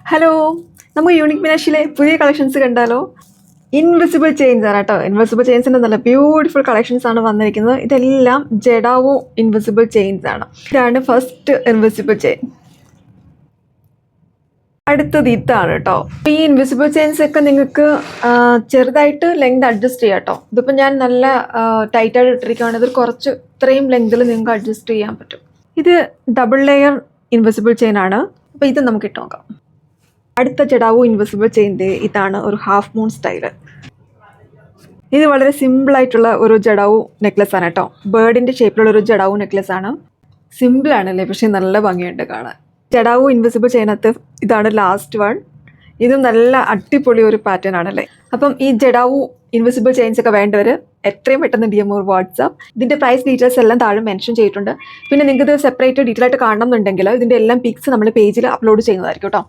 Hello, നമുക്ക് unique മിനാഷിലെ പുതിയ collections കണ്ടാലോ? ഇൻവിസിബിൾ ചെയിൻസ് ആണ് കേട്ടോ. ഇൻവിസിബിൾ ചെയിൻസിന്റെ നല്ല ബ്യൂട്ടിഫുൾ കളക്ഷൻസ് ആണ് വന്നിരിക്കുന്നത്. ഇതെല്ലാം ജഡാവോ ഇൻവിസിബിൾ ചെയിൻസ് ആണ്. ഇതാണ് ഫസ്റ്റ് ഇൻവിസിബിൾ ചെയിൻ. അടുത്തത് ഇതാണ് കേട്ടോ. ഈ ഇൻവിസിബിൾ ചെയിൻസ് ഒക്കെ നിങ്ങൾക്ക് ചെറുതായിട്ട് ലെങ്ത് അഡ്ജസ്റ്റ് ചെയ്യാം കേട്ടോ. ഇതിപ്പോൾ ഞാൻ നല്ല ടൈറ്റായിട്ട് ഇട്ടിരിക്കുകയാണ്. ഇത് കുറച്ച് ഇത്രയും ലെങ്തിൽ നിങ്ങൾക്ക് അഡ്ജസ്റ്റ് ചെയ്യാൻ പറ്റും. ഇത് ഡബിൾ ലെയർ ഇൻവിസിബിൾ ചെയിൻ ആണ്. അപ്പോൾ ഇത് നമുക്ക് ഇട്ട് നോക്കാം. അടുത്ത ജഡാവോ ഇൻവിസിബിൾ ചെയിൻ്റെ ഇതാണ് ഒരു ഹാഫ് മൂൺ സ്റ്റൈല്. ഇത് വളരെ സിമ്പിളായിട്ടുള്ള ഒരു ജഡാവോ നെക്ലസ് ആണ് കേട്ടോ. ബേർഡിൻ്റെ ഷേപ്പിലുള്ള ഒരു ജഡാവോ നെക്ലസ് ആണ്. സിമ്പിളാണല്ലേ, പക്ഷേ നല്ല ഭംഗിയുണ്ട് കാണാൻ. ജഡാവോ ഇൻവിസിബിൾ ചെയിനകത്ത് ഇതാണ് ലാസ്റ്റ് വൺ. ഇതും നല്ല അടിപൊളി ഒരു പാറ്റേൺ ആണല്ലേ. അപ്പം ഈ ജഡാവോ ഇൻവിസിബിൾ ചെയിൻസ് ഒക്കെ വേണ്ടവർ എത്രയും പെട്ടെന്ന് DM or വാട്സാപ്പ്. ഇതിൻ്റെ പ്രൈസ് ഡീറ്റെയിൽസ് എല്ലാം താഴെ മെൻഷൻ ചെയ്തിട്ടുണ്ട്. പിന്നെ നിങ്ങൾക്ക് ഇത് സെപ്പറേറ്റ് ഡീറ്റെയിൽ ആയിട്ട് കാണണം എന്നുണ്ടെങ്കിൽ ഇതിൻ്റെ എല്ലാം പിക്സ് നമ്മൾ പേജിൽ അപ്ലോഡ് ചെയ്യുന്നതായിരിക്കും കേട്ടോ.